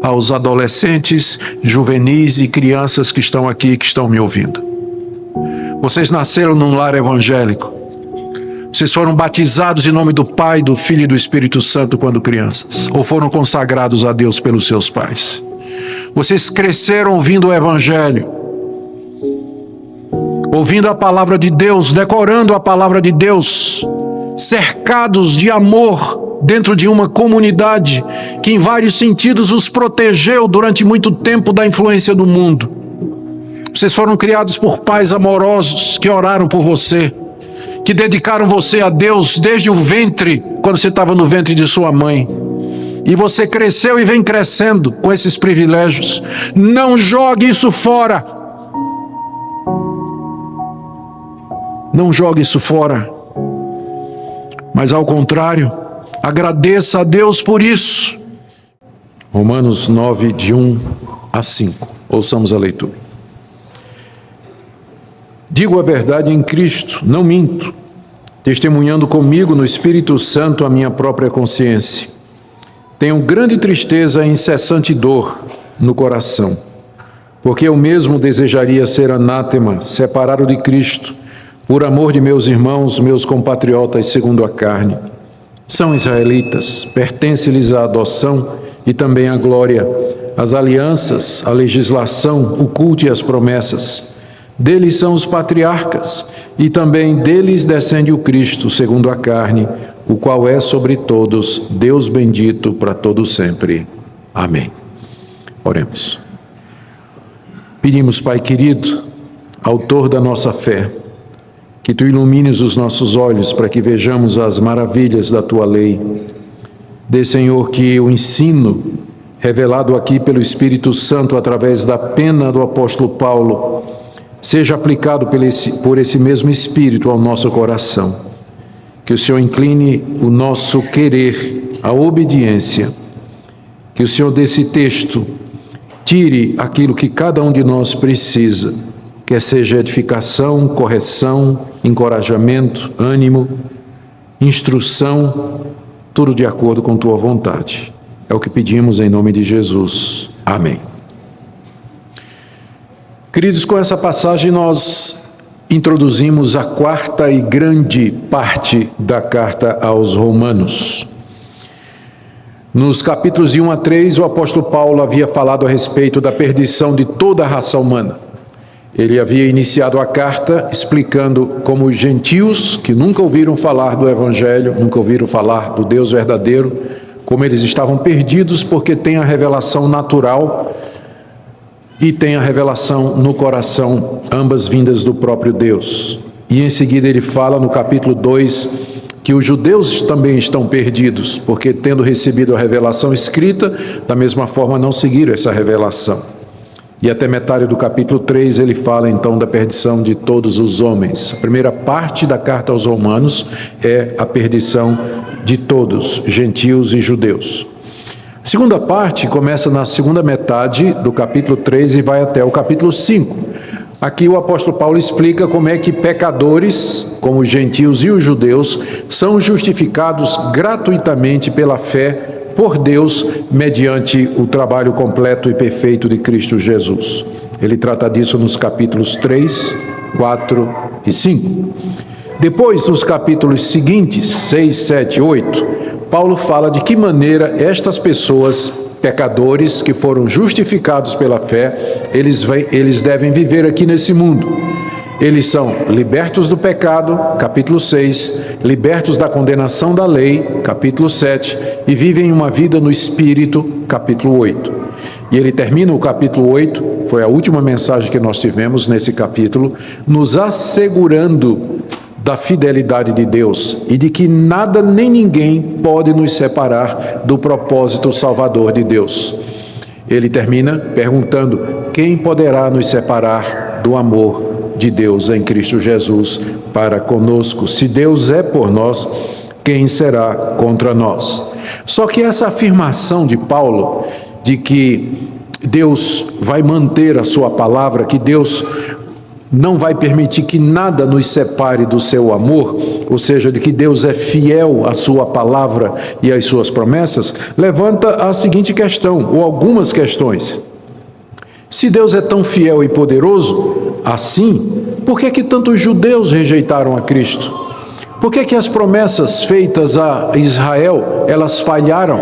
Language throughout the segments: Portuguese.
aos adolescentes, juvenis e crianças que estão aqui, que estão me ouvindo. Vocês nasceram num lar evangélico. Vocês foram batizados em nome do Pai, do Filho e do Espírito Santo quando crianças, ou foram consagrados a Deus pelos seus pais. Vocês cresceram ouvindo o Evangelho, ouvindo a palavra de Deus, decorando a palavra de Deus, cercados de amor dentro de uma comunidade que em vários sentidos os protegeu durante muito tempo da influência do mundo. Vocês foram criados por pais amorosos que oraram por você, que dedicaram você a Deus desde o ventre, quando você estava no ventre de sua mãe. E você cresceu e vem crescendo com esses privilégios. Não jogue isso fora. Não jogue isso fora. Mas ao contrário, agradeça a Deus por isso. Romanos 9, de 1 a 5. Ouçamos a leitura. Digo a verdade em Cristo, não minto, testemunhando comigo no Espírito Santo a minha própria consciência. Tenho grande tristeza e incessante dor no coração, porque eu mesmo desejaria ser anátema, separado de Cristo, por amor de meus irmãos, meus compatriotas segundo a carne. São israelitas, pertence-lhes a adoção e também a glória, as alianças, a legislação, o culto e as promessas. Deles são os patriarcas, e também deles descende o Cristo, segundo a carne, o qual é sobre todos, Deus bendito para todos sempre. Amém. Oremos. Pedimos, Pai querido, autor da nossa fé, que Tu ilumines os nossos olhos para que vejamos as maravilhas da Tua lei. Dê, Senhor, que o ensino revelado aqui pelo Espírito Santo através da pena do apóstolo Paulo seja aplicado por esse mesmo Espírito ao nosso coração. Que o Senhor incline o nosso querer à obediência. Que o Senhor desse texto tire aquilo que cada um de nós precisa, quer seja edificação, correção, encorajamento, ânimo, instrução, tudo de acordo com Tua vontade. É o que pedimos em nome de Jesus. Amém. Queridos, com essa passagem nós introduzimos a quarta e grande parte da carta aos Romanos. Nos capítulos de 1 a 3, o apóstolo Paulo havia falado a respeito da perdição de toda a raça humana. Ele havia iniciado a carta explicando como os gentios, que nunca ouviram falar do Evangelho, nunca ouviram falar do Deus verdadeiro, como eles estavam perdidos porque têm a revelação natural e tem a revelação no coração, ambas vindas do próprio Deus. E em seguida ele fala no capítulo 2 que os judeus também estão perdidos, porque tendo recebido a revelação escrita, da mesma forma não seguiram essa revelação. E até metade do capítulo 3 ele fala então da perdição de todos os homens. A primeira parte da carta aos Romanos é a perdição de todos, gentios e judeus. A segunda parte começa na segunda metade do capítulo 3 e vai até o capítulo 5. Aqui o apóstolo Paulo explica como é que pecadores, como os gentios e os judeus, são justificados gratuitamente pela fé por Deus, mediante o trabalho completo e perfeito de Cristo Jesus. Ele trata disso nos capítulos 3, 4 e 5. Depois, nos capítulos seguintes, 6, 7 e 8, Paulo fala de que maneira estas pessoas, pecadores que foram justificados pela fé, eles devem viver aqui nesse mundo. Eles são libertos do pecado, capítulo 6, libertos da condenação da lei, capítulo 7, e vivem uma vida no Espírito, capítulo 8. E ele termina o capítulo 8, foi a última mensagem que nós tivemos nesse capítulo, nos assegurando da fidelidade de Deus e de que nada nem ninguém pode nos separar do propósito salvador de Deus. Ele termina perguntando: quem poderá nos separar do amor de Deus em Cristo Jesus para conosco? Se Deus é por nós, quem será contra nós? Só que essa afirmação de Paulo de que Deus vai manter a sua palavra, que Deus não vai permitir que nada nos separe do seu amor, ou seja, de que Deus é fiel à sua palavra e às suas promessas, levanta a seguinte questão, ou algumas questões. Se Deus é tão fiel e poderoso assim, por que que tantos judeus rejeitaram a Cristo? Por que que as promessas feitas a Israel, elas falharam?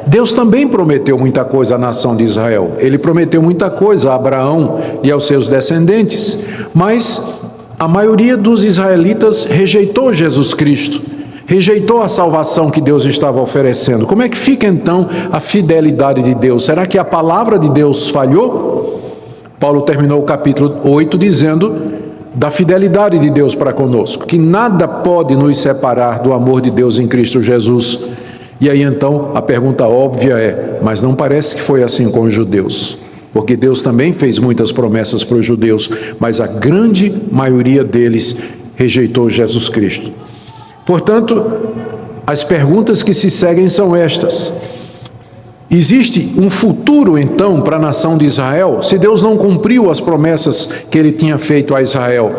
Deus também prometeu muita coisa à nação de Israel. Ele prometeu muita coisa a Abraão e aos seus descendentes, mas a maioria dos israelitas rejeitou Jesus Cristo, rejeitou a salvação que Deus estava oferecendo. Como é que fica então a fidelidade de Deus? Será que a palavra de Deus falhou? Paulo terminou o capítulo 8 dizendo da fidelidade de Deus para conosco, que nada pode nos separar do amor de Deus em Cristo Jesus. E aí então a pergunta óbvia é, mas não parece que foi assim com os judeus, porque Deus também fez muitas promessas para os judeus, mas a grande maioria deles rejeitou Jesus Cristo. Portanto, as perguntas que se seguem são estas: existe um futuro, então, para a nação de Israel? Se Deus não cumpriu as promessas que ele tinha feito a Israel,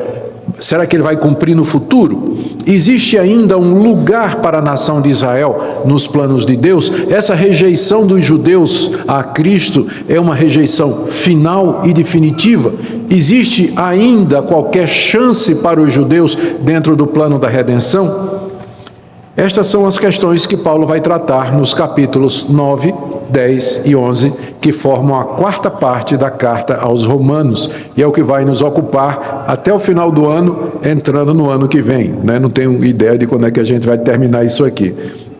será que ele vai cumprir no futuro? Existe ainda um lugar para a nação de Israel nos planos de Deus? Essa rejeição dos judeus a Cristo é uma rejeição final e definitiva? Existe ainda qualquer chance para os judeus dentro do plano da redenção? Estas são as questões que Paulo vai tratar nos capítulos 9, 10 e 11, que formam a quarta parte da carta aos Romanos, e é o que vai nos ocupar até o final do ano, entrando no ano que vem, né? Não tenho ideia de quando é que a gente vai terminar isso aqui,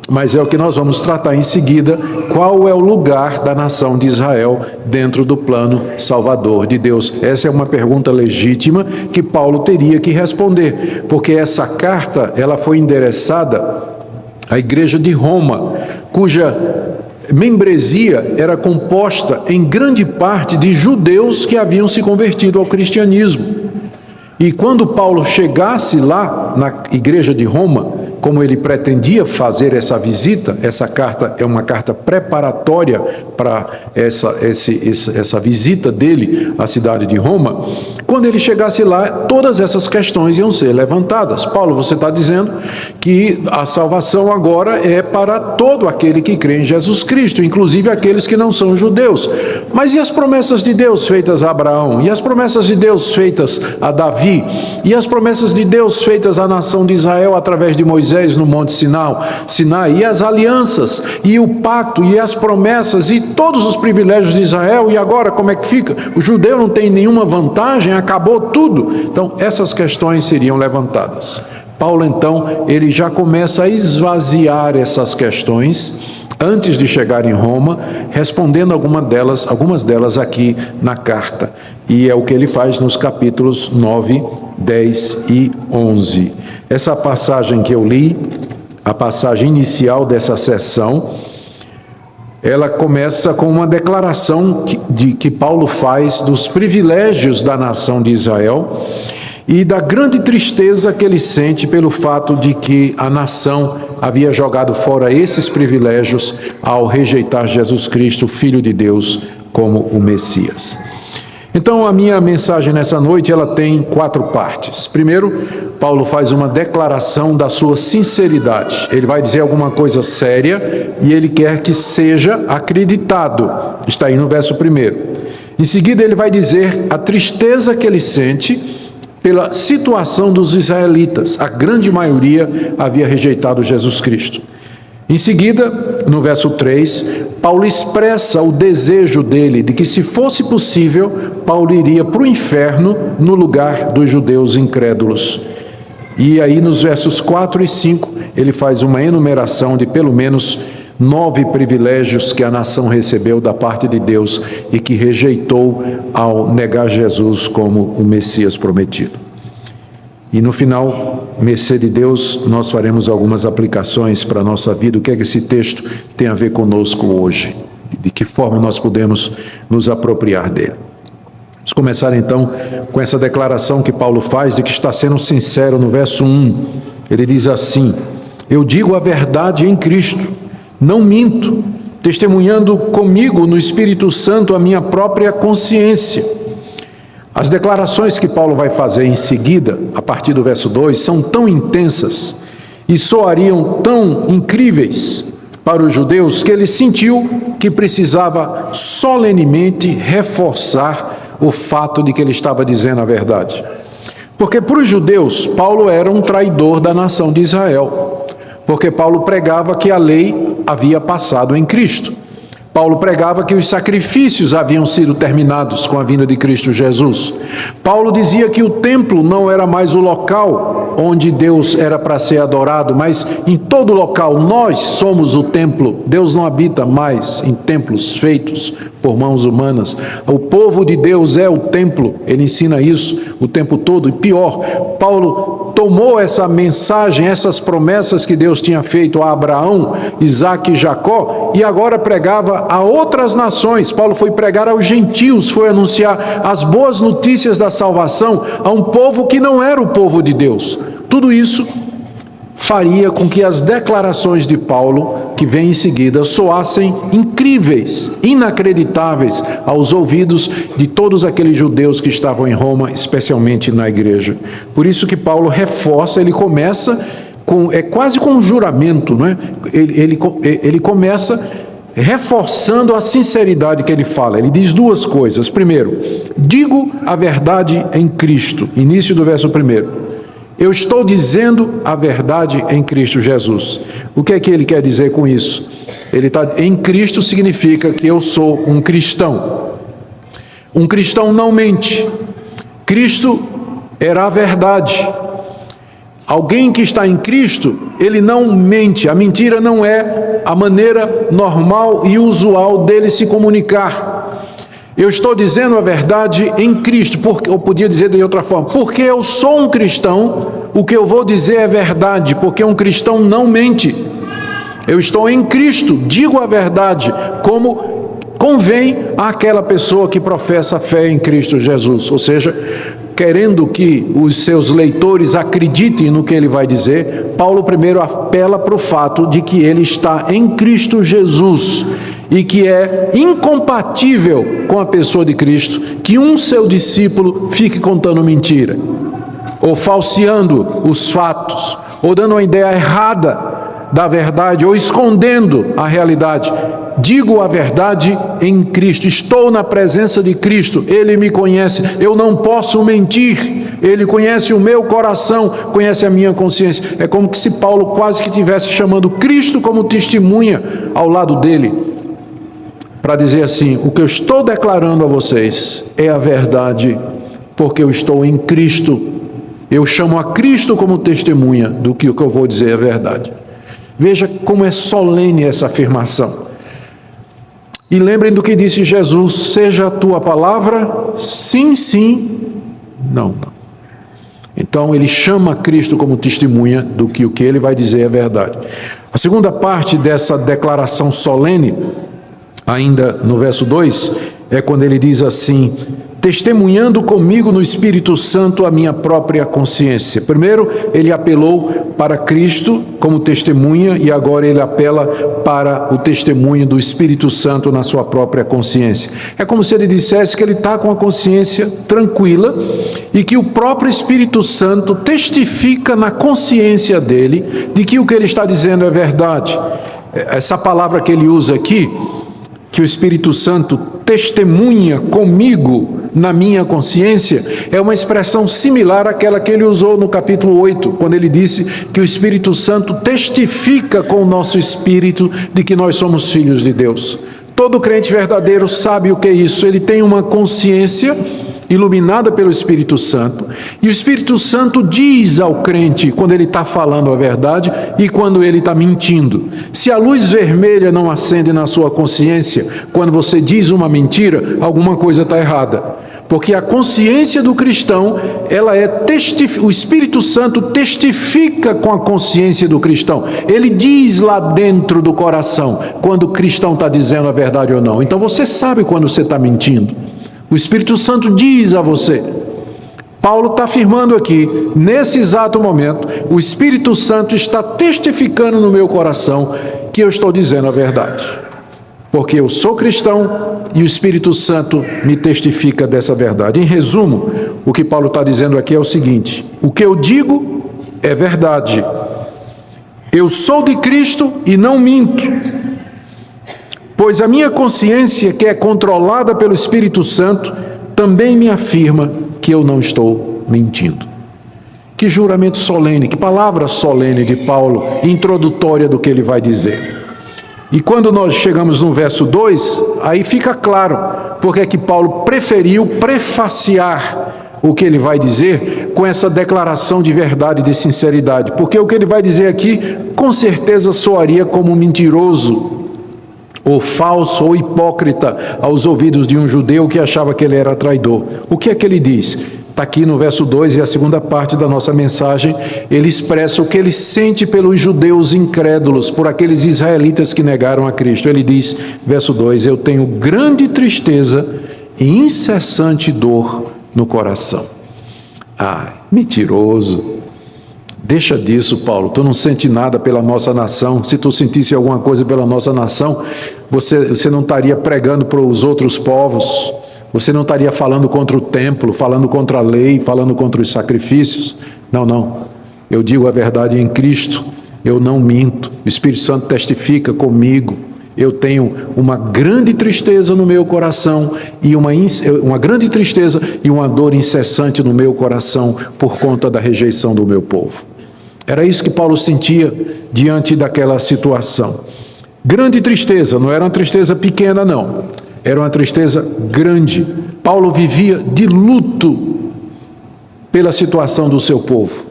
mas é o que nós vamos tratar em seguida, qual é o lugar da nação de Israel dentro do plano salvador de Deus. Essa é uma pergunta legítima que Paulo teria que responder, porque essa carta ela foi endereçada à igreja de Roma, cuja membresia era composta em grande parte de judeus que haviam se convertido ao cristianismo. E quando Paulo chegasse lá na igreja de Roma, como ele pretendia fazer essa visita, essa carta é uma carta preparatória para essa visita dele à cidade de Roma. Quando ele chegasse lá, todas essas questões iam ser levantadas. Paulo, você está dizendo que a salvação agora é para todo aquele que crê em Jesus Cristo, inclusive aqueles que não são judeus. Mas e as promessas de Deus feitas a Abraão? E as promessas de Deus feitas a Davi? E as promessas de Deus feitas à nação de Israel através de Moisés no Monte Sinai? E as alianças, e o pacto, e as promessas, e todos os privilégios de Israel? E agora como é que fica? O judeu não tem nenhuma vantagem? Acabou tudo? Então essas questões seriam levantadas. Paulo então, ele já começa a esvaziar essas questões antes de chegar em Roma, respondendo algumas delas aqui na carta. E é o que ele faz nos capítulos 9, 10 e 11. Essa passagem que eu li, a passagem inicial dessa sessão, ela começa com uma declaração que Paulo faz dos privilégios da nação de Israel e da grande tristeza que ele sente pelo fato de que a nação havia jogado fora esses privilégios ao rejeitar Jesus Cristo, Filho de Deus, como o Messias. Então, a minha mensagem nessa noite, ela tem 4 partes. Primeiro, Paulo faz uma declaração da sua sinceridade. Ele vai dizer alguma coisa séria e ele quer que seja acreditado. Está aí no verso 1. Em seguida, ele vai dizer a tristeza que ele sente pela situação dos israelitas. A grande maioria havia rejeitado Jesus Cristo. Em seguida, no verso 3, Paulo expressa o desejo dele de que, se fosse possível, Paulo iria para o inferno no lugar dos judeus incrédulos. E aí, nos versos 4 e 5, ele faz uma enumeração de pelo menos 9 privilégios que a nação recebeu da parte de Deus e que rejeitou ao negar Jesus como o Messias prometido. E no final, mercê de Deus, nós faremos algumas aplicações para a nossa vida. O que é que esse texto tem a ver conosco hoje? De que forma nós podemos nos apropriar dele? Vamos começar então com essa declaração que Paulo faz de que está sendo sincero no verso 1. Ele diz assim: eu digo a verdade em Cristo, não minto, testemunhando comigo no Espírito Santo a minha própria consciência. As declarações que Paulo vai fazer em seguida, a partir do verso 2, são tão intensas e soariam tão incríveis para os judeus que ele sentiu que precisava solenemente reforçar o fato de que ele estava dizendo a verdade. Porque para os judeus, Paulo era um traidor da nação de Israel, porque Paulo pregava que a lei havia passado em Cristo. Paulo pregava que os sacrifícios haviam sido terminados com a vinda de Cristo Jesus. Paulo dizia que o templo não era mais o local onde Deus era para ser adorado, mas em todo local nós somos o templo. Deus não habita mais em templos feitos por mãos humanas. O povo de Deus é o templo. Ele ensina isso o tempo todo. E pior, Paulo tomou essa mensagem, essas promessas que Deus tinha feito a Abraão, Isaque e Jacó, e agora pregava a outras nações. Paulo foi pregar aos gentios, foi anunciar as boas notícias da salvação a um povo que não era o povo de Deus. Tudo isso faria com que as declarações de Paulo, que vêm em seguida, soassem incríveis, inacreditáveis aos ouvidos de todos aqueles judeus que estavam em Roma, especialmente na igreja. Por isso que Paulo reforça, ele começa com, quase com um juramento, não é? Ele começa reforçando a sinceridade que ele fala. Ele diz duas coisas. Primeiro, digo a verdade em Cristo. Início do verso 1. Eu estou dizendo a verdade em Cristo Jesus. O que é que ele quer dizer com isso? Ele está em Cristo significa que eu sou um cristão. Um cristão não mente. Cristo era a verdade. Alguém que está em Cristo, ele não mente. A mentira não é a maneira normal e usual dele se comunicar. Eu estou dizendo a verdade em Cristo, porque eu podia dizer de outra forma, porque eu sou um cristão, o que eu vou dizer é verdade, porque um cristão não mente. Eu estou em Cristo, digo a verdade, como convém àquela pessoa que professa a fé em Cristo Jesus, ou seja, querendo que os seus leitores acreditem no que ele vai dizer, Paulo primeiro apela para o fato de que ele está em Cristo Jesus e que é incompatível com a pessoa de Cristo que um seu discípulo fique contando mentira, ou falseando os fatos, ou dando uma ideia errada da verdade, ou escondendo a realidade. Digo a verdade em Cristo, estou na presença de Cristo, Ele me conhece, eu não posso mentir, Ele conhece o meu coração, conhece a minha consciência. É como se Paulo quase que estivesse chamando Cristo como testemunha ao lado dele, para dizer assim, o que eu estou declarando a vocês é a verdade, porque eu estou em Cristo, eu chamo a Cristo como testemunha do que o que eu vou dizer é verdade. Veja como é solene essa afirmação. E lembrem do que disse Jesus, seja a tua palavra, sim, sim, não, não. Então ele chama Cristo como testemunha do que o que ele vai dizer é verdade. A segunda parte dessa declaração solene, ainda no verso 2, é quando ele diz assim, testemunhando comigo no Espírito Santo a minha própria consciência. Primeiro, ele apelou para Cristo como testemunha e agora ele apela para o testemunho do Espírito Santo na sua própria consciência. É como se ele dissesse que ele está com a consciência tranquila e que o próprio Espírito Santo testifica na consciência dele de que o que ele está dizendo é verdade. Essa palavra que ele usa aqui, que o Espírito Santo testemunha comigo na minha consciência, é uma expressão similar àquela que ele usou no capítulo 8, quando ele disse que o Espírito Santo testifica com o nosso espírito de que nós somos filhos de Deus. Todo crente verdadeiro sabe o que é isso, ele tem uma consciência iluminada pelo Espírito Santo, e o Espírito Santo diz ao crente quando ele está falando a verdade e quando ele está mentindo. Se a luz vermelha não acende na sua consciência, quando você diz uma mentira, alguma coisa está errada, porque a consciência do cristão, ela é o Espírito Santo testifica com a consciência do cristão, ele diz lá dentro do coração, quando o cristão está dizendo a verdade ou não. Então você sabe quando você está mentindo. O Espírito Santo diz a você. Paulo está afirmando aqui, nesse exato momento, o Espírito Santo está testificando no meu coração que eu estou dizendo a verdade. porque eu sou cristão e o Espírito Santo me testifica dessa verdade. Em resumo, o que Paulo está dizendo aqui é o seguinte: o que eu digo é verdade. Eu sou de Cristo e não minto, pois a minha consciência, que é controlada pelo Espírito Santo, também me afirma que eu não estou mentindo. Que juramento solene, que palavra solene de Paulo, introdutória do que ele vai dizer. E quando nós chegamos no verso 2, aí fica claro porque é que Paulo preferiu prefaciar o que ele vai dizer com essa declaração de verdade e de sinceridade, porque o que ele vai dizer aqui com certeza soaria como mentiroso, ou falso, ou hipócrita aos ouvidos de um judeu que achava que ele era traidor. O que é que ele diz? Está aqui no verso 2, e a segunda parte da nossa mensagem, ele expressa o que ele sente pelos judeus incrédulos, por aqueles israelitas que negaram a Cristo. Ele diz, verso 2, eu tenho grande tristeza e incessante dor no coração. Ah, mentiroso. Deixa disso, Paulo, tu não sente nada pela nossa nação. Se tu sentisse alguma coisa pela nossa nação, você não estaria pregando para os outros povos, você não estaria falando contra o templo, falando contra a lei, falando contra os sacrifícios. Não, eu digo a verdade em Cristo, eu não minto, o Espírito Santo testifica comigo. Eu tenho uma grande tristeza no meu coração e uma grande tristeza e uma dor incessante no meu coração por conta da rejeição do meu povo. Era isso que Paulo sentia diante daquela situação. Grande tristeza, não era uma tristeza pequena, não. Era uma tristeza grande. Paulo vivia de luto pela situação do seu povo.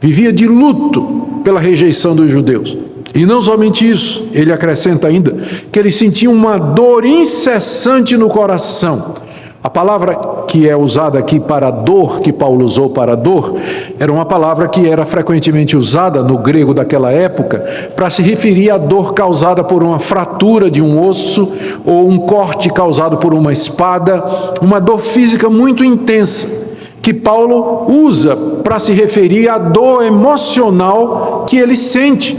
Vivia de luto pela rejeição dos judeus. E não somente isso, ele acrescenta ainda que ele sentia uma dor incessante no coração. A palavra que é usada aqui para dor, que Paulo usou para dor, era uma palavra que era frequentemente usada no grego daquela época para se referir à dor causada por uma fratura de um osso ou um corte causado por uma espada, uma dor física muito intensa, que Paulo usa para se referir à dor emocional que ele sente.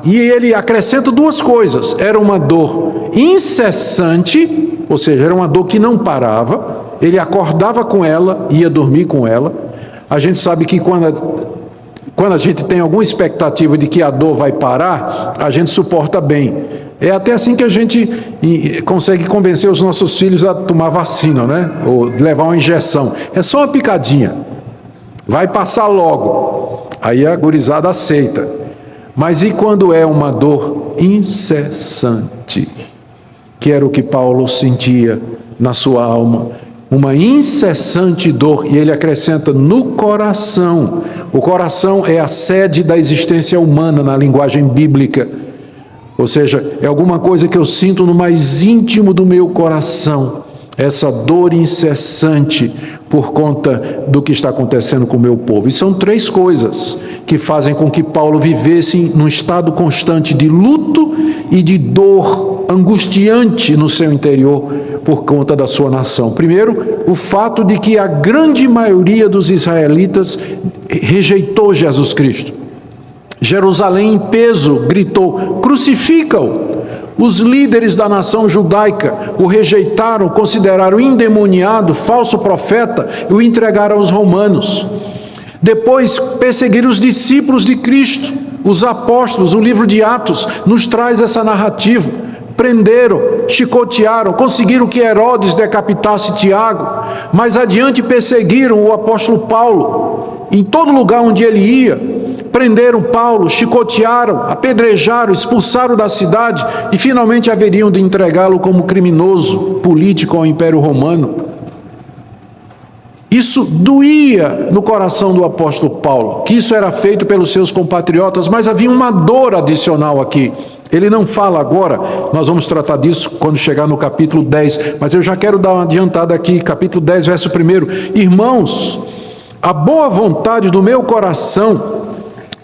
E ele acrescenta duas coisas: era uma dor incessante, ou seja, era uma dor que não parava, ele acordava com ela, ia dormir com ela. A gente sabe que quando a gente tem alguma expectativa de que a dor vai parar, a gente suporta bem. É até assim que a gente consegue convencer os nossos filhos a tomar vacina, né? Ou levar uma injeção. É só uma picadinha, vai passar logo. Aí a gurizada aceita. Mas e quando é uma dor incessante? Que era o que Paulo sentia na sua alma. Uma incessante dor, e ele acrescenta no coração. O coração é a sede da existência humana na linguagem bíblica. Ou seja, é alguma coisa que eu sinto no mais íntimo do meu coração. Essa dor incessante por conta do que está acontecendo com o meu povo. E são três coisas que fazem com que Paulo vivesse num estado constante de luto e de dor angustiante no seu interior por conta da sua nação. Primeiro, o fato de que a grande maioria dos israelitas rejeitou Jesus Cristo. Jerusalém em peso gritou: crucifica-o! Os líderes da nação judaica o rejeitaram, consideraram endemoniado, falso profeta e o entregaram aos romanos. Depois perseguiram os discípulos de Cristo, os apóstolos. O livro de Atos nos traz essa narrativa. Prenderam, chicotearam, conseguiram que Herodes decapitasse Tiago. Mais adiante perseguiram o apóstolo Paulo. Em todo lugar onde ele ia, prenderam Paulo, chicotearam, apedrejaram, expulsaram da cidade e finalmente haveriam de entregá-lo como criminoso político ao Império Romano. Isso doía no coração do apóstolo Paulo, que isso era feito pelos seus compatriotas, mas havia uma dor adicional aqui. Ele não fala agora, nós vamos tratar disso quando chegar no capítulo 10, mas eu já quero dar uma adiantada aqui, capítulo 10, verso 1. Irmãos, a boa vontade do meu coração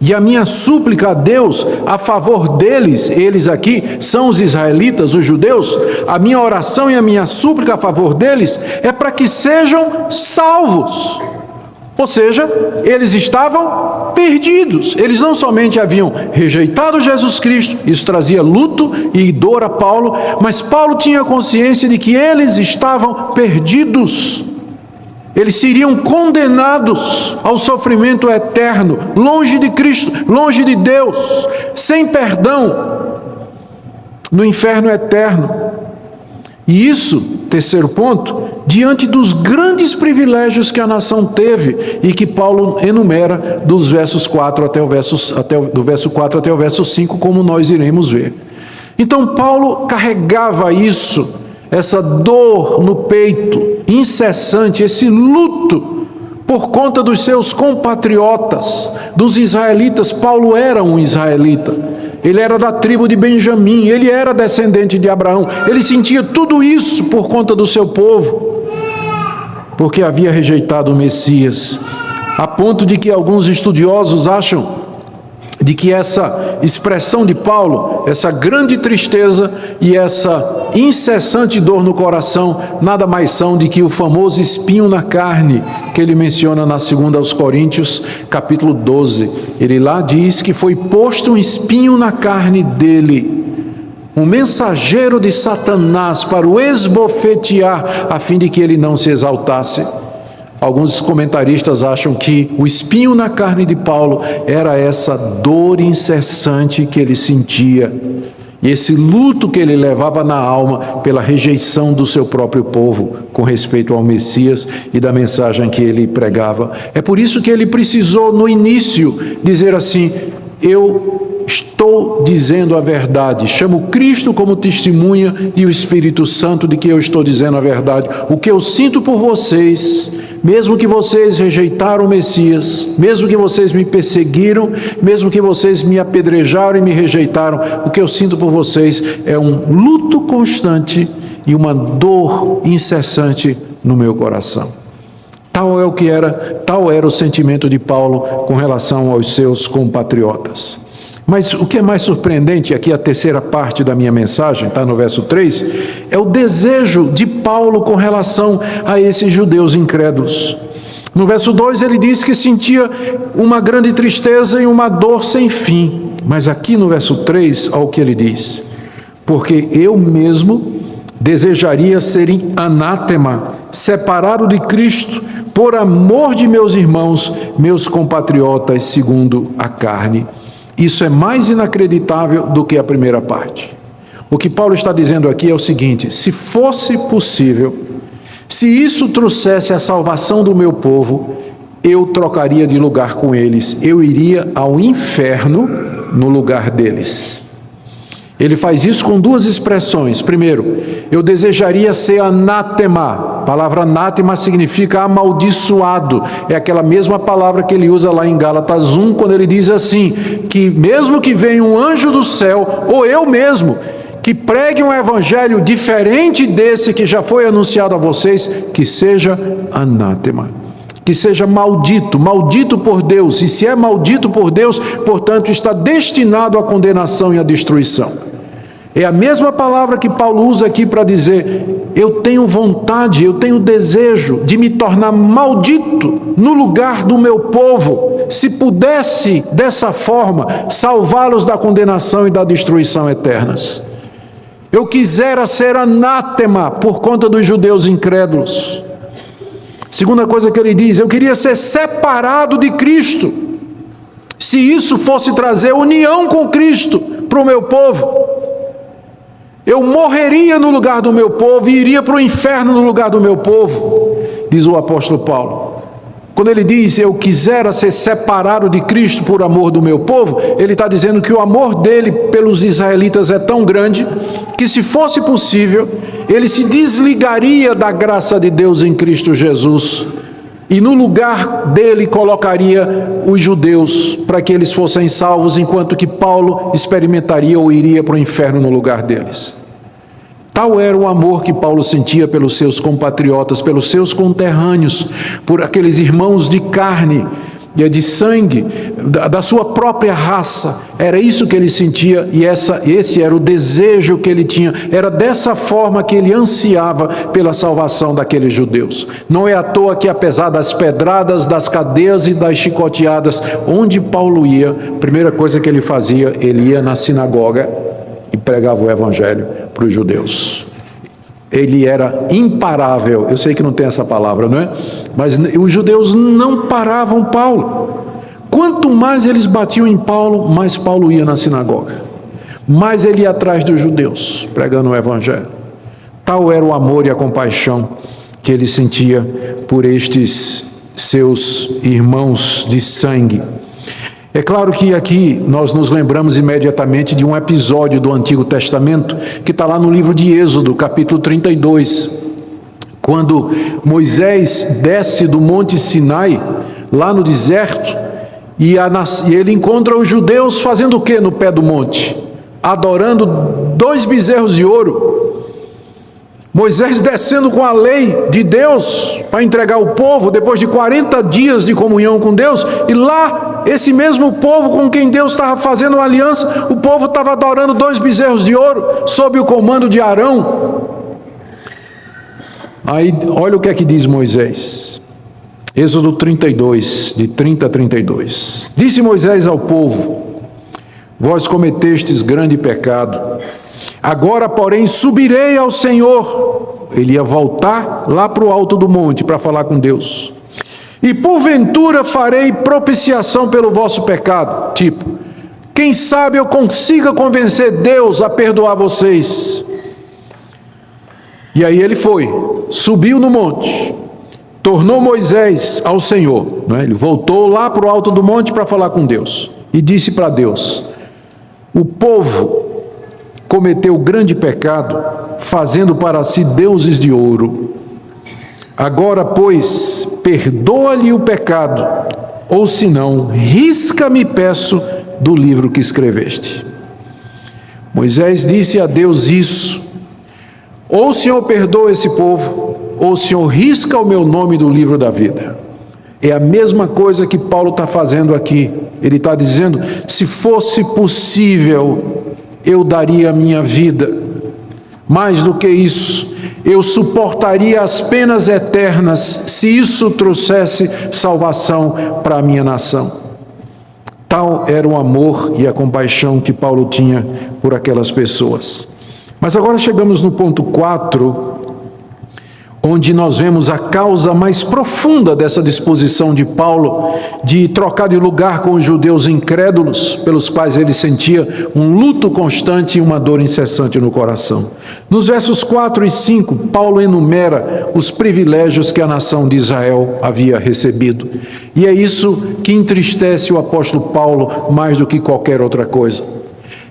e a minha súplica a Deus a favor deles, eles aqui são os israelitas, os judeus, a minha oração e a minha súplica a favor deles é para que sejam salvos. Ou seja, eles estavam perdidos. Eles não somente haviam rejeitado Jesus Cristo, isso trazia luto e dor a Paulo, mas Paulo tinha consciência de que eles estavam perdidos. Eles seriam condenados ao sofrimento eterno, longe de Cristo, longe de Deus, sem perdão, no inferno eterno. E isso, terceiro ponto, diante dos grandes privilégios que a nação teve e que Paulo enumera dos versos 4 do verso 4 até o verso 5, como nós iremos ver. Então Paulo carregava isso, essa dor no peito, incessante, esse luto por conta dos seus compatriotas, dos israelitas. Paulo era um israelita. Ele era da tribo de Benjamim, ele era descendente de Abraão. Ele sentia tudo isso por conta do seu povo, porque havia rejeitado o Messias, a ponto de que alguns estudiosos acham de que essa expressão de Paulo, essa grande tristeza e essa incessante dor no coração, nada mais são do que o famoso espinho na carne, que ele menciona na 2 aos Coríntios, capítulo 12. Ele lá diz que foi posto um espinho na carne dele, um mensageiro de Satanás para o esbofetear, a fim de que ele não se exaltasse. Alguns comentaristas acham que o espinho na carne de Paulo era essa dor incessante que ele sentia, e esse luto que ele levava na alma pela rejeição do seu próprio povo com respeito ao Messias e da mensagem que ele pregava. É por isso que ele precisou, no início, dizer assim: eu estou dizendo a verdade, chamo Cristo como testemunha e o Espírito Santo de que eu estou dizendo a verdade. O que eu sinto por vocês, mesmo que vocês rejeitaram o Messias, mesmo que vocês me perseguiram, mesmo que vocês me apedrejaram e me rejeitaram, o que eu sinto por vocês é um luto constante e uma dor incessante no meu coração. Tal era o sentimento de Paulo com relação aos seus compatriotas. Mas o que é mais surpreendente, aqui a terceira parte da minha mensagem, está no verso 3, é o desejo de Paulo com relação a esses judeus incrédulos. No verso 2 ele diz que sentia uma grande tristeza e uma dor sem fim. Mas aqui no verso 3, olha o que ele diz: porque eu mesmo desejaria ser anátema, separado de Cristo, por amor de meus irmãos, meus compatriotas, segundo a carne. Isso é mais inacreditável do que a primeira parte. O que Paulo está dizendo aqui é o seguinte: se fosse possível, se isso trouxesse a salvação do meu povo, eu trocaria de lugar com eles, eu iria ao inferno no lugar deles. Ele faz isso com duas expressões. Primeiro, eu desejaria ser anátema. A palavra anátema significa amaldiçoado. É aquela mesma palavra que ele usa lá em Gálatas 1, quando ele diz assim, que mesmo que venha um anjo do céu, ou eu mesmo, que pregue um evangelho diferente desse que já foi anunciado a vocês, que seja anátema, que seja maldito, maldito por Deus. E se é maldito por Deus, portanto, está destinado à condenação e à destruição. É a mesma palavra que Paulo usa aqui para dizer: eu tenho vontade, eu tenho desejo de me tornar maldito no lugar do meu povo, se pudesse, dessa forma, salvá-los da condenação e da destruição eternas. Eu quisera ser anátema por conta dos judeus incrédulos. Segunda coisa que ele diz: eu queria ser separado de Cristo. Se isso fosse trazer união com Cristo para o meu povo, eu morreria no lugar do meu povo e iria para o inferno no lugar do meu povo, diz o apóstolo Paulo. Quando ele diz, eu quisera ser separado de Cristo por amor do meu povo, ele está dizendo que o amor dele pelos israelitas é tão grande, que se fosse possível, ele se desligaria da graça de Deus em Cristo Jesus, e no lugar dele colocaria os judeus, para que eles fossem salvos, enquanto que Paulo experimentaria ou iria para o inferno no lugar deles. Tal era o amor que Paulo sentia pelos seus compatriotas, pelos seus conterrâneos, por aqueles irmãos de carne, de sangue, da sua própria raça. Era isso que ele sentia e esse era o desejo que ele tinha. Era dessa forma que ele ansiava pela salvação daqueles judeus. Não é à toa que, apesar das pedradas, das cadeias e das chicoteadas, onde Paulo ia, a primeira coisa que ele fazia, ele ia na sinagoga e pregava o evangelho para os judeus. Ele era imparável. Eu sei que não tem essa palavra, não é? Mas os judeus não paravam Paulo. Quanto mais eles batiam em Paulo, mais Paulo ia na sinagoga. Mais ele ia atrás dos judeus, pregando o evangelho. Tal era o amor e a compaixão que ele sentia por estes seus irmãos de sangue. É claro que aqui nós nos lembramos imediatamente de um episódio do Antigo Testamento que está lá no livro de Êxodo, capítulo 32, quando Moisés desce do Monte Sinai, lá no deserto, e ele encontra os judeus fazendo o que no pé do monte? Adorando 2 bezerros de ouro. Moisés descendo com a lei de Deus para entregar o povo depois de 40 dias de comunhão com Deus, e lá, esse mesmo povo com quem Deus estava fazendo uma aliança, o povo estava adorando 2 bezerros de ouro sob o comando de Arão. Aí, olha o que é que diz Moisés. Êxodo 32, de 30 a 32. Disse Moisés ao povo: vós cometestes grande pecado. Agora, porém, subirei ao Senhor. Ele ia voltar lá para o alto do monte para falar com Deus. E porventura farei propiciação pelo vosso pecado. Tipo, quem sabe eu consiga convencer Deus a perdoar vocês. E aí ele foi, subiu no monte, tornou Moisés ao Senhor, né? Ele voltou lá para o alto do monte para falar com Deus. E disse para Deus: o povo cometeu grande pecado, fazendo para si deuses de ouro. Agora, pois, perdoa-lhe o pecado, ou senão, risca-me, peço, do livro que escreveste. Moisés disse a Deus isso: ou o Senhor perdoa esse povo, ou o Senhor risca o meu nome do livro da vida. É a mesma coisa que Paulo está fazendo aqui. Ele está dizendo: se fosse possível, eu daria a minha vida. Mais do que isso, eu suportaria as penas eternas se isso trouxesse salvação para a minha nação. Tal era o amor e a compaixão que Paulo tinha por aquelas pessoas. Mas agora chegamos no ponto 4, onde nós vemos a causa mais profunda dessa disposição de Paulo de trocar de lugar com os judeus incrédulos, pelos quais ele sentia um luto constante e uma dor incessante no coração. Nos versos 4 e 5, Paulo enumera os privilégios que a nação de Israel havia recebido. E é isso que entristece o apóstolo Paulo mais do que qualquer outra coisa.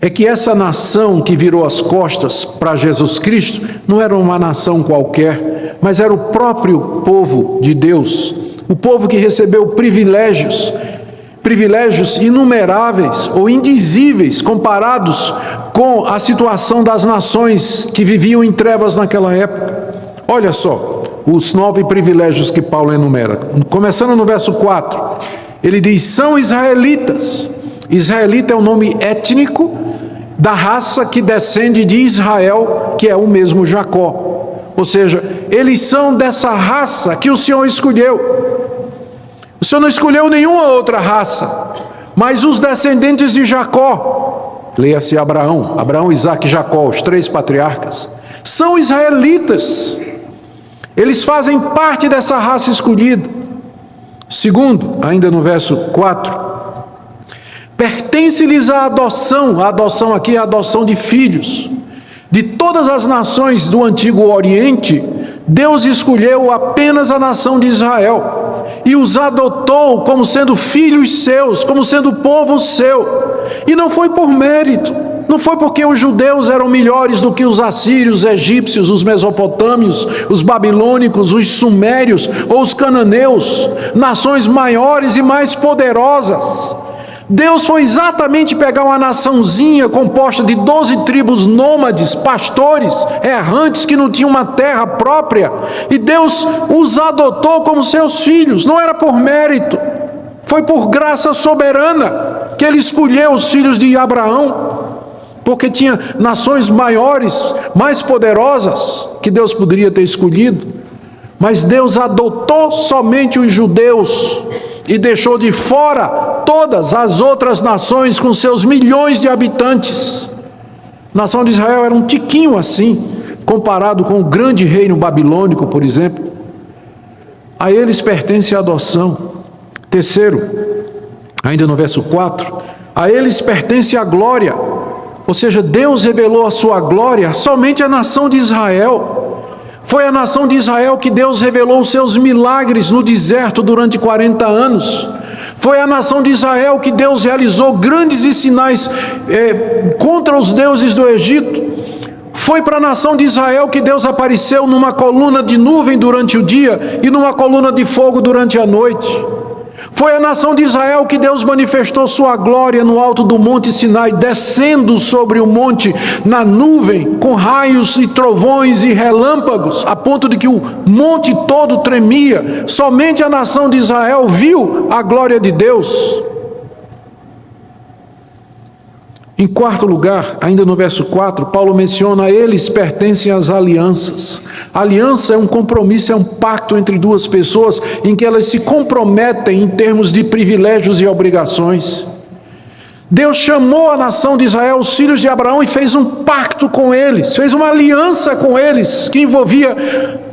É que essa nação que virou as costas para Jesus Cristo não era uma nação qualquer, mas era o próprio povo de Deus, o povo que recebeu privilégios inumeráveis ou indizíveis comparados com a situação das nações que viviam em trevas naquela época. Olha só os 9 privilégios que Paulo enumera. Começando no verso 4, ele diz: são israelitas. Israelita é o nome étnico da raça que descende de Israel, que é o mesmo Jacó. Ou seja, eles são dessa raça que o Senhor escolheu. O Senhor não escolheu nenhuma outra raça, mas os descendentes de Jacó, leia-se Abraão, Isaque e Jacó, os 3 patriarcas, são israelitas. Eles fazem parte dessa raça escolhida. Segundo, ainda no verso 4, pertence-lhes a adoção aqui é a adoção de filhos. De todas as nações do Antigo Oriente, Deus escolheu apenas a nação de Israel e os adotou como sendo filhos seus, como sendo povo seu. E não foi por mérito, não foi porque os judeus eram melhores do que os assírios, os egípcios, os mesopotâmios, os babilônicos, os sumérios ou os cananeus, nações maiores e mais poderosas. Deus foi exatamente pegar uma naçãozinha composta de 12 tribos nômades, pastores, errantes que não tinham uma terra própria, e Deus os adotou como seus filhos. Não era por mérito, Foi por graça soberana que ele escolheu os filhos de Abraão, porque tinha nações maiores, mais poderosas, que Deus poderia ter escolhido. Mas Deus adotou somente os judeus e deixou de fora todas as outras nações com seus milhões de habitantes. A nação de Israel era um tiquinho assim, comparado com o grande reino babilônico, por exemplo. A eles pertence a adoção. Terceiro, ainda no verso 4, a eles pertence a glória. Ou seja, Deus revelou a sua glória somente à nação de Israel. Foi a nação de Israel que Deus revelou os seus milagres no deserto durante 40 anos. Foi a nação de Israel que Deus realizou grandes sinais contra os deuses do Egito. Foi para a nação de Israel que Deus apareceu numa coluna de nuvem durante o dia e numa coluna de fogo durante a noite. Foi a nação de Israel que Deus manifestou sua glória no alto do monte Sinai, descendo sobre o monte na nuvem, com raios e trovões e relâmpagos, a ponto de que o monte todo tremia. Somente a nação de Israel viu a glória de Deus. Em quarto lugar, ainda no verso 4, Paulo menciona: a eles pertencem as alianças. A aliança é um compromisso, é um pacto entre duas pessoas em que elas se comprometem em termos de privilégios e obrigações. Deus chamou a nação de Israel, os filhos de Abraão, e fez um pacto com eles, fez uma aliança com eles, que envolvia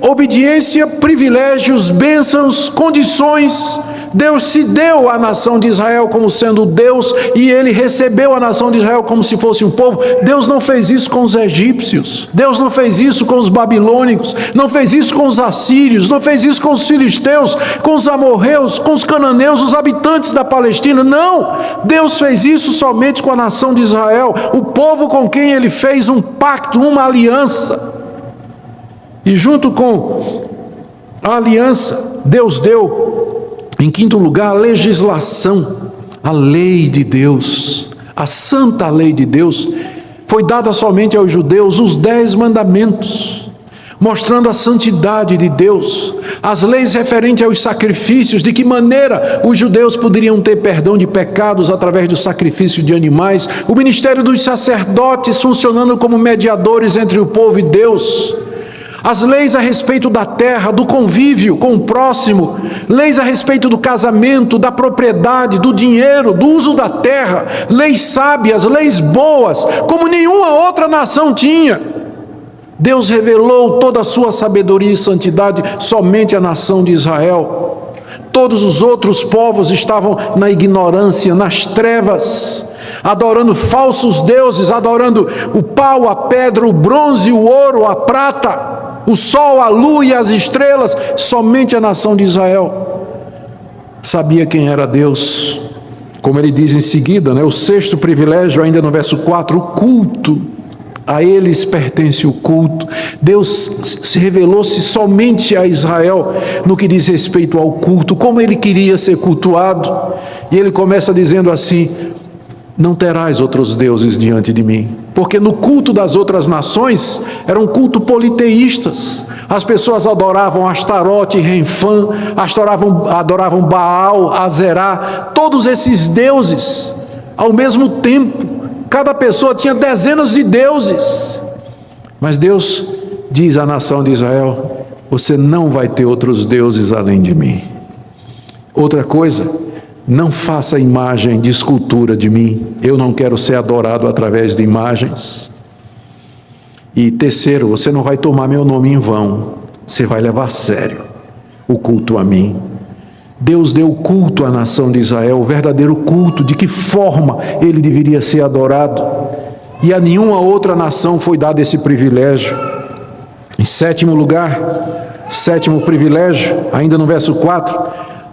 obediência, privilégios, bênçãos, condições. Deus se deu à nação de Israel como sendo Deus, e ele recebeu a nação de Israel como se fosse um povo. Deus não fez isso com os egípcios, Deus não fez isso com os babilônicos, não fez isso com os assírios, não fez isso com os filisteus, com os amorreus, com os cananeus, os habitantes da Palestina. Não, Deus fez isso somente com a nação de Israel, o povo com quem ele fez um pacto, uma aliança. E junto com a aliança, Deus deu, em quinto lugar, a legislação, a lei de Deus, a santa lei de Deus. Foi dada somente aos judeus os 10 mandamentos, mostrando a santidade de Deus, as leis referentes aos sacrifícios, de que maneira os judeus poderiam ter perdão de pecados através do sacrifício de animais, o ministério dos sacerdotes funcionando como mediadores entre o povo e Deus, as leis a respeito da terra, do convívio com o próximo, leis a respeito do casamento, da propriedade, do dinheiro, do uso da terra, leis sábias, leis boas, como nenhuma outra nação tinha. Deus revelou toda a sua sabedoria e santidade somente à nação de Israel. Todos os outros povos estavam na ignorância, nas trevas, adorando falsos deuses, adorando o pau, a pedra, o bronze, o ouro, a prata, o sol, a lua e as estrelas. Somente a nação de Israel sabia quem era Deus. Como ele diz em seguida, o sexto privilégio, ainda no verso 4, o culto. A eles pertence o culto. Deus se revelou-se somente a Israel no que diz respeito ao culto, como ele queria ser cultuado. E ele começa dizendo assim: não terás outros deuses diante de mim. Porque no culto das outras nações era um culto politeístas. As pessoas adoravam Astarote, Renfã, adoravam Baal, Azerá, todos esses deuses ao mesmo tempo. Cada pessoa tinha dezenas de deuses. Mas Deus diz à nação de Israel: você não vai ter outros deuses além de mim. Outra coisa, não faça imagem de escultura de mim. Eu não quero ser adorado através de imagens. E terceiro, você não vai tomar meu nome em vão. Você vai levar a sério o culto a mim. Deus deu culto à nação de Israel, o verdadeiro culto, de que forma ele deveria ser adorado. E a nenhuma outra nação foi dado esse privilégio. Em sétimo lugar, sétimo privilégio, ainda no verso 4,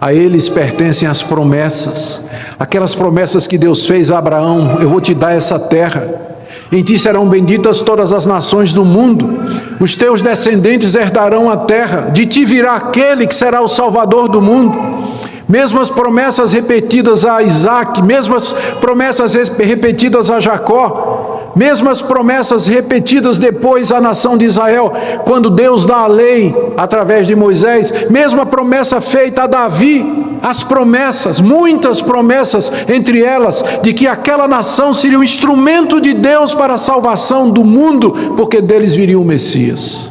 a eles pertencem as promessas. Aquelas promessas que Deus fez a Abraão: eu vou te dar essa terra, em ti serão benditas todas as nações do mundo, os teus descendentes herdarão a terra, de ti virá aquele que será o Salvador do mundo. Mesmas promessas repetidas a Isaac, mesmas promessas repetidas a Jacó, mesmas promessas repetidas depois à nação de Israel, quando Deus dá a lei através de Moisés, mesma promessa feita a Davi, as promessas, muitas promessas, entre elas, de que aquela nação seria um instrumento de Deus para a salvação do mundo, porque deles viria o Messias.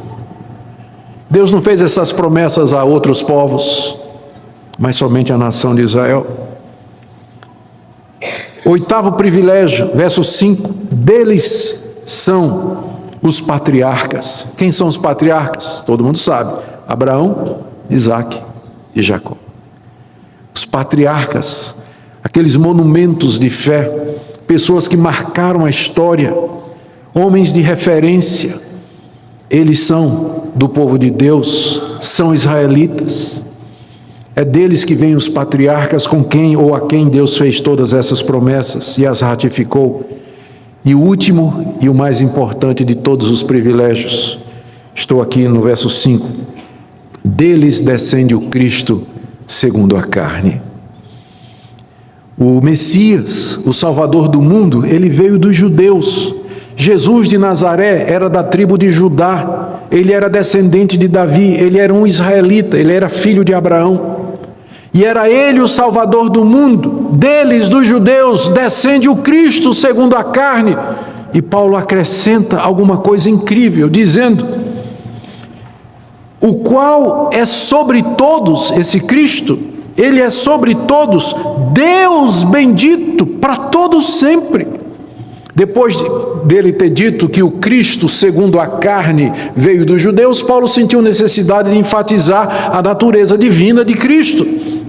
Deus não fez essas promessas a outros povos, mas somente a nação de Israel. Oitavo privilégio, verso 5, deles são os patriarcas. Quem são os patriarcas? Todo mundo sabe: Abraão, Isaque e Jacó. Os patriarcas, aqueles monumentos de fé, pessoas que marcaram a história, homens de referência, eles são do povo de Deus, são israelitas. É deles que vêm os patriarcas, com quem ou a quem Deus fez todas essas promessas e as ratificou. E o último e o mais importante de todos os privilégios, estou aqui no verso 5, deles descende o Cristo segundo a carne. O Messias, o Salvador do mundo, ele veio dos judeus. Jesus de Nazaré era da tribo de Judá, ele era descendente de Davi, ele era um israelita, ele era filho de Abraão. E era ele o Salvador do mundo. Deles, dos judeus, descende o Cristo segundo a carne. E Paulo acrescenta alguma coisa incrível, dizendo: o qual é sobre todos, esse Cristo, ele é sobre todos, Deus bendito para todos sempre. Depois dele ter dito que o Cristo, segundo a carne, veio dos judeus, Paulo sentiu necessidade de enfatizar a natureza divina de Cristo.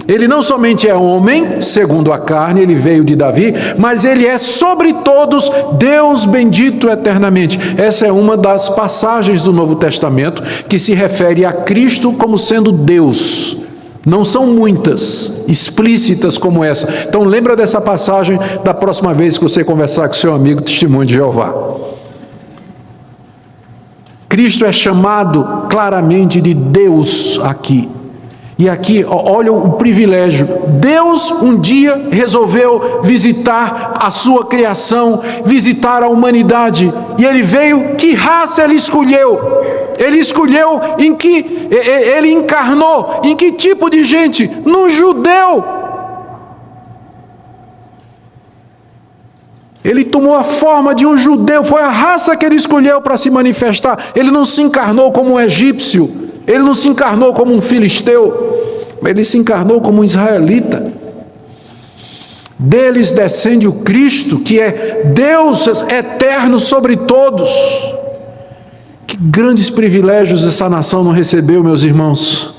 Ele não somente é homem, segundo a carne, ele veio de Davi, mas ele é sobre todos Deus bendito eternamente. Essa é uma das passagens do Novo Testamento que se refere a Cristo como sendo Deus. Não são muitas, explícitas como essa. Então lembra dessa passagem da próxima vez que você conversar com seu amigo testemunho de Jeová. Cristo é chamado claramente de Deus aqui. E aqui, olha o privilégio. Deus um dia resolveu visitar a sua criação, visitar a humanidade. E ele veio, que raça ele escolheu? Ele escolheu em que, ele encarnou, em que tipo de gente? No judeu. Ele tomou a forma de um judeu, foi a raça que ele escolheu para se manifestar. Ele não se encarnou como um egípcio, ele não se encarnou como um filisteu, ele se encarnou como um israelita. Deles descende o Cristo, que é Deus eterno sobre todos. Que grandes privilégios essa nação não recebeu, meus irmãos.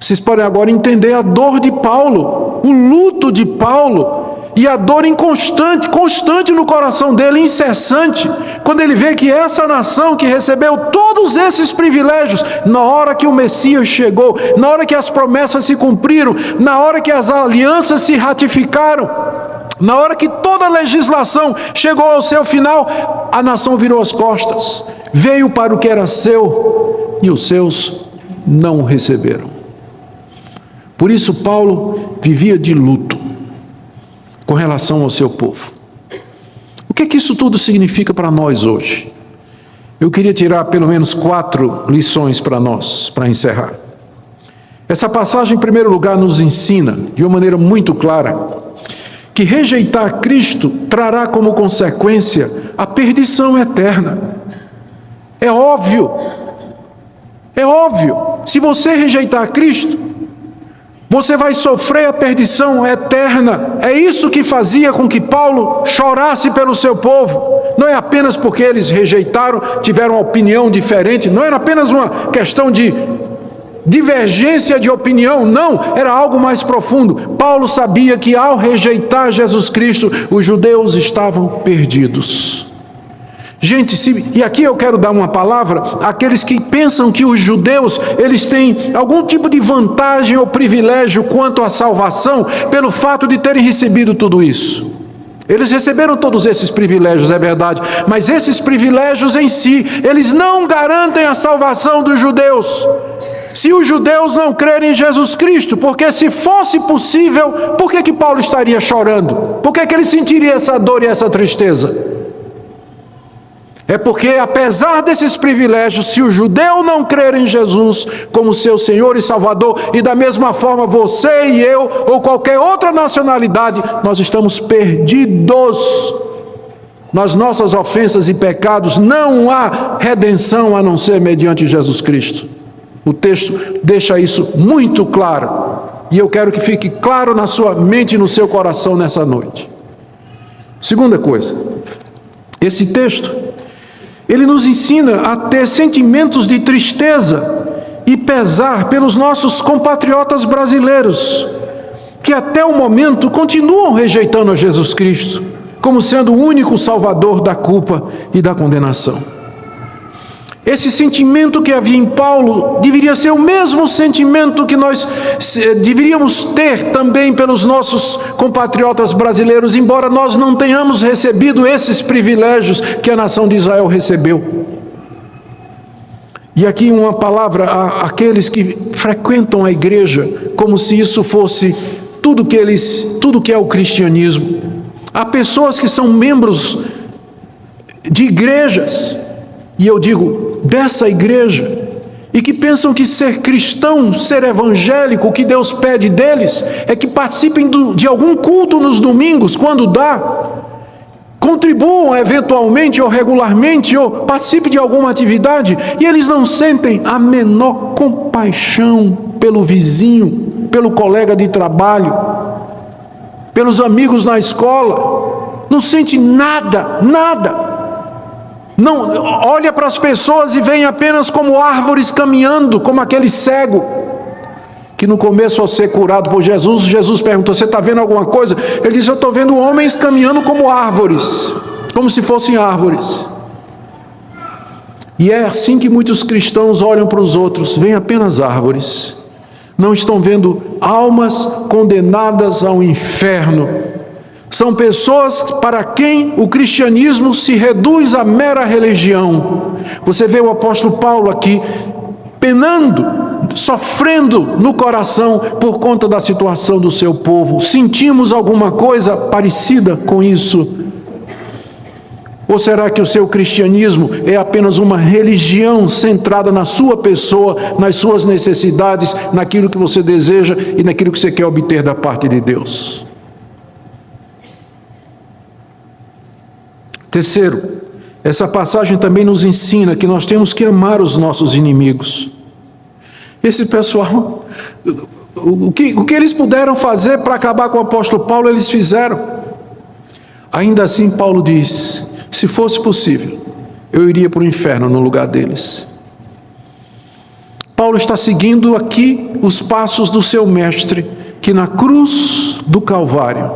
Vocês podem agora entender a dor de Paulo, o luto de Paulo, e a dor constante no coração dele, incessante, quando ele vê que essa nação que recebeu todos esses privilégios, na hora que o Messias chegou, na hora que as promessas se cumpriram, na hora que as alianças se ratificaram, na hora que toda a legislação chegou ao seu final, a nação virou as costas, veio para o que era seu, e os seus não o receberam. Por isso Paulo vivia de luto com relação ao seu povo. O que é que isso tudo significa para nós hoje? Eu queria tirar pelo menos 4 lições para nós, para encerrar. Essa passagem, em primeiro lugar, nos ensina, de uma maneira muito clara, que rejeitar Cristo trará como consequência a perdição eterna. É óbvio. É óbvio. Se você rejeitar Cristo, você vai sofrer a perdição eterna. É isso que fazia com que Paulo chorasse pelo seu povo. Não é apenas porque eles rejeitaram, tiveram uma opinião diferente, não era apenas uma questão de divergência de opinião, não, era algo mais profundo. Paulo sabia que ao rejeitar Jesus Cristo, os judeus estavam perdidos. Gente, e aqui eu quero dar uma palavra àqueles que pensam que os judeus, eles têm algum tipo de vantagem ou privilégio quanto à salvação, pelo fato de terem recebido tudo isso. Eles receberam todos esses privilégios, é verdade, mas esses privilégios em si, eles não garantem a salvação dos judeus. Se os judeus não crerem em Jesus Cristo, porque se fosse possível, por que Paulo estaria chorando? Por que ele sentiria essa dor e essa tristeza? É porque, apesar desses privilégios, se o judeu não crer em Jesus como seu Senhor e Salvador, e da mesma forma você e eu, ou qualquer outra nacionalidade, nós estamos perdidos nas nossas ofensas e pecados. Não há redenção a não ser mediante Jesus Cristo. O texto deixa isso muito claro, e eu quero que fique claro na sua mente e no seu coração nessa noite. Segunda coisa, esse texto ele nos ensina a ter sentimentos de tristeza e pesar pelos nossos compatriotas brasileiros, que até o momento continuam rejeitando a Jesus Cristo como sendo o único salvador da culpa e da condenação. Esse sentimento que havia em Paulo deveria ser o mesmo sentimento que nós deveríamos ter também pelos nossos compatriotas brasileiros, embora nós não tenhamos recebido esses privilégios que a nação de Israel recebeu. E aqui uma palavra àqueles que frequentam a igreja, como se isso fosse tudo que é o cristianismo. Há pessoas que são membros de igrejas, e eu digo, dessa igreja, e que pensam que ser cristão, ser evangélico, o que Deus pede deles é que participem de algum culto nos domingos, quando dá, contribuam eventualmente ou regularmente, ou participem de alguma atividade, e eles não sentem a menor compaixão pelo vizinho, pelo colega de trabalho, pelos amigos na escola, não sente nada, não olha para as pessoas e vem apenas como árvores caminhando, como aquele cego que no começo, ao ser curado por Jesus perguntou: você está vendo alguma coisa? Ele disse: eu estou vendo homens caminhando como árvores, como se fossem árvores. E é assim que muitos cristãos olham para os outros, veem apenas árvores, não estão vendo almas condenadas ao inferno. São pessoas para quem o cristianismo se reduz a mera religião. Você vê o apóstolo Paulo aqui penando, sofrendo no coração por conta da situação do seu povo. Sentimos alguma coisa parecida com isso? Ou será que o seu cristianismo é apenas uma religião centrada na sua pessoa, nas suas necessidades, naquilo que você deseja e naquilo que você quer obter da parte de Deus? Terceiro, essa passagem também nos ensina que nós temos que amar os nossos inimigos. Esse pessoal, o que eles puderam fazer para acabar com o apóstolo Paulo, eles fizeram. Ainda assim, Paulo diz: se fosse possível, eu iria para o inferno no lugar deles. Paulo está seguindo aqui os passos do seu mestre, que na cruz do Calvário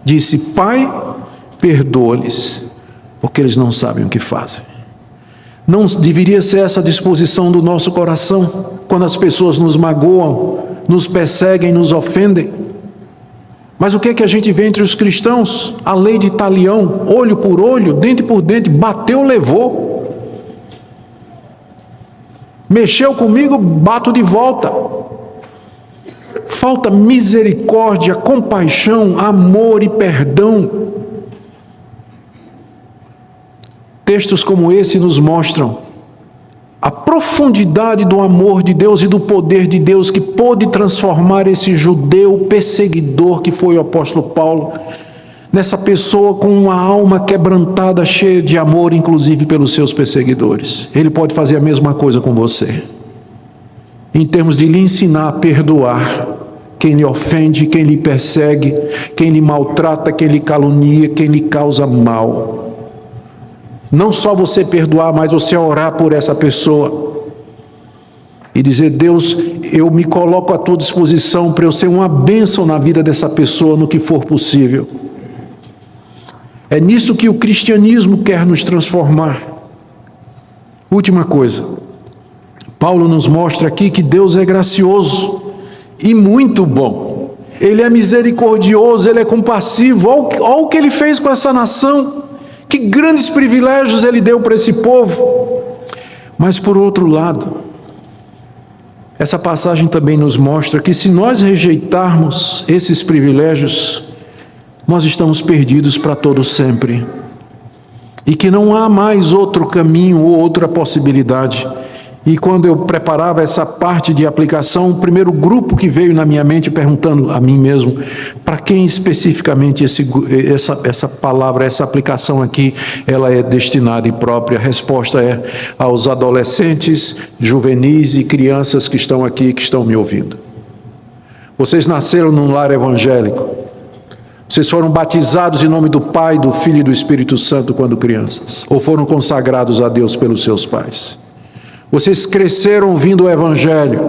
disse: Pai, perdoa-lhes, porque eles não sabem o que fazem. Não deveria ser essa a disposição do nosso coração, quando as pessoas nos magoam, nos perseguem, nos ofendem? Mas o que é que a gente vê entre os cristãos? A lei de talião, olho por olho, dente por dente, bateu, levou. Mexeu comigo, bato de volta. Falta misericórdia, compaixão, amor e perdão. Textos como esse nos mostram a profundidade do amor de Deus e do poder de Deus que pôde transformar esse judeu perseguidor que foi o apóstolo Paulo, nessa pessoa com uma alma quebrantada, cheia de amor, inclusive pelos seus perseguidores. Ele pode fazer a mesma coisa com você, em termos de lhe ensinar a perdoar quem lhe ofende, quem lhe persegue, quem lhe maltrata, quem lhe calunia, quem lhe causa mal. Não só você perdoar, mas você orar por essa pessoa e dizer: Deus, eu me coloco à tua disposição para eu ser uma bênção na vida dessa pessoa no que for possível. É nisso que o cristianismo quer nos transformar. Última coisa, Paulo nos mostra aqui que Deus é gracioso e muito bom. Ele é misericordioso, Ele é compassivo. Olha o que Ele fez com essa nação. Que grandes privilégios Ele deu para esse povo. Mas por outro lado, essa passagem também nos mostra que se nós rejeitarmos esses privilégios, nós estamos perdidos para todo sempre. e que não há mais outro caminho ou outra possibilidade. E quando eu preparava essa parte de aplicação, o primeiro grupo que veio na minha mente, perguntando a mim mesmo, para quem especificamente essa palavra, essa aplicação aqui, ela é destinada e própria? A resposta é aos adolescentes, juvenis e crianças que estão aqui, que estão me ouvindo. Vocês nasceram num lar evangélico. Vocês foram batizados em nome do Pai, do Filho e do Espírito Santo quando crianças, ou foram consagrados a Deus pelos seus pais. Vocês cresceram ouvindo o Evangelho,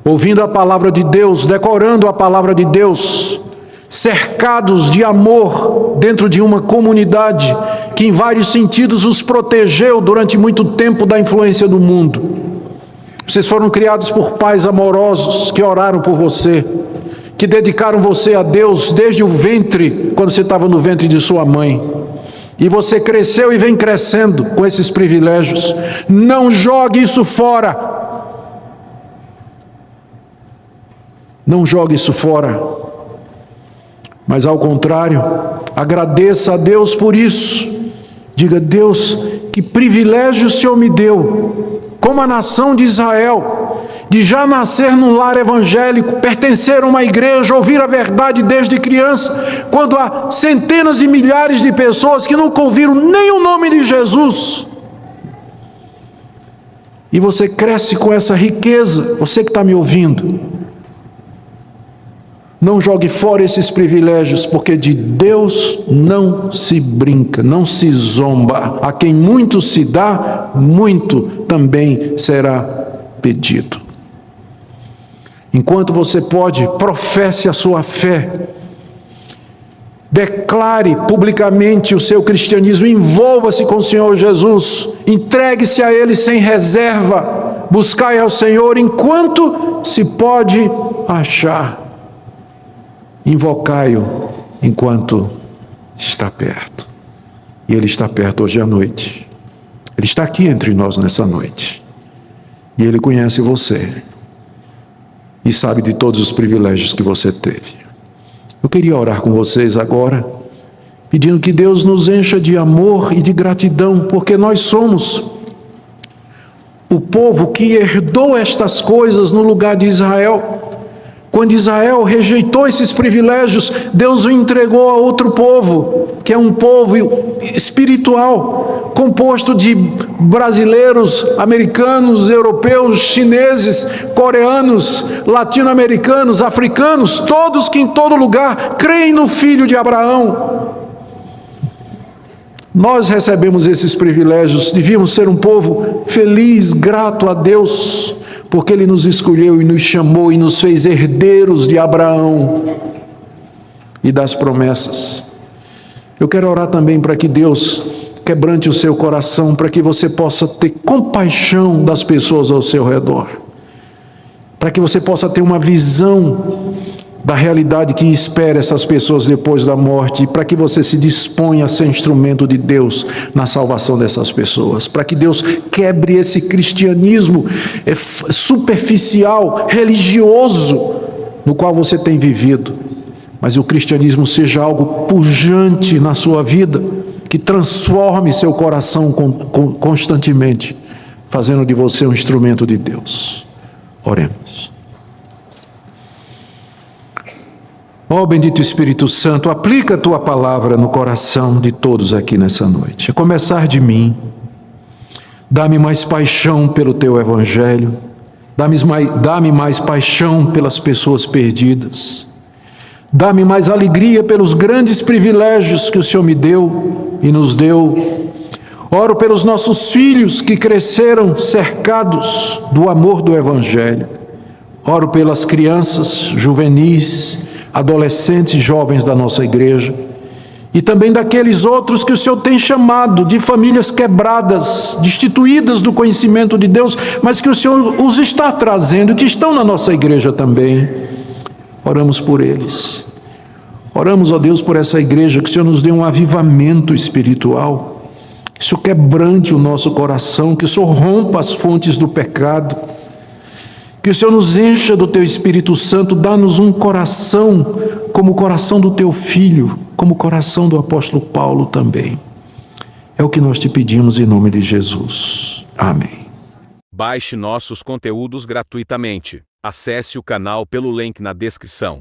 ouvindo a palavra de Deus, decorando a palavra de Deus, cercados de amor dentro de uma comunidade que em vários sentidos os protegeu durante muito tempo da influência do mundo. Vocês foram criados por pais amorosos que oraram por você, que dedicaram você a Deus desde o ventre, quando você estava no ventre de sua mãe. E você cresceu e vem crescendo com esses privilégios. Não jogue isso fora. Não jogue isso fora. Mas ao contrário, agradeça a Deus por isso. Diga: Deus, que privilégio o Senhor me deu, como a nação de Israel, de já nascer num lar evangélico, pertencer a uma igreja, ouvir a verdade desde criança, quando há centenas de milhares de pessoas que nunca ouviram nem o nome de Jesus. E você cresce com essa riqueza, você que está me ouvindo. Não jogue fora esses privilégios, porque de Deus não se brinca, não se zomba. A quem muito se dá, muito também será pedido. Enquanto você pode, professe a sua fé, declare publicamente o seu cristianismo, envolva-se com o Senhor Jesus, entregue-se a Ele sem reserva, buscai ao Senhor enquanto se pode achar, invocai-o enquanto está perto. E Ele está perto hoje à noite, Ele está aqui entre nós nessa noite, e Ele conhece você, e sabe de todos os privilégios que você teve. Eu queria orar com vocês agora, pedindo que Deus nos encha de amor e de gratidão, porque nós somos o povo que herdou estas coisas no lugar de Israel. Quando Israel rejeitou esses privilégios, Deus o entregou a outro povo, que é um povo espiritual, composto de brasileiros, americanos, europeus, chineses, coreanos, latino-americanos, africanos, todos que em todo lugar creem no Filho de Abraão. Nós recebemos esses privilégios, devíamos ser um povo feliz, grato a Deus, porque Ele nos escolheu e nos chamou e nos fez herdeiros de Abraão e das promessas. Eu quero orar também para que Deus quebrante o seu coração, para que você possa ter compaixão das pessoas ao seu redor, para que você possa ter uma visão da realidade que espera essas pessoas depois da morte, para que você se disponha a ser instrumento de Deus na salvação dessas pessoas, para que Deus quebre esse cristianismo superficial, religioso, no qual você tem vivido, mas o cristianismo seja algo pujante na sua vida, que transforme seu coração constantemente, fazendo de você um instrumento de Deus. Oremos. Ó bendito Espírito Santo, aplica a Tua palavra no coração de todos aqui nessa noite, a começar de mim. Dá-me mais paixão pelo Teu Evangelho, dá-me mais paixão pelas pessoas perdidas, dá-me mais alegria pelos grandes privilégios que o Senhor me deu e nos deu. Oro pelos nossos filhos que cresceram cercados do amor do Evangelho. Oro pelas crianças, juvenis, adolescentes e jovens da nossa igreja, e também daqueles outros que o Senhor tem chamado de famílias quebradas, destituídas do conhecimento de Deus, mas que o Senhor os está trazendo, que estão na nossa igreja também. Oramos por eles. Oramos, ó Deus, por essa igreja, que o Senhor nos dê um avivamento espiritual, que o Senhor quebrante o nosso coração, que o Senhor rompa as fontes do pecado, que o Senhor nos encha do Teu Espírito Santo, dá-nos um coração como o coração do Teu Filho, como o coração do apóstolo Paulo também. É o que nós te pedimos em nome de Jesus. Amém. Baixe nossos conteúdos gratuitamente. Acesse o canal pelo link na descrição.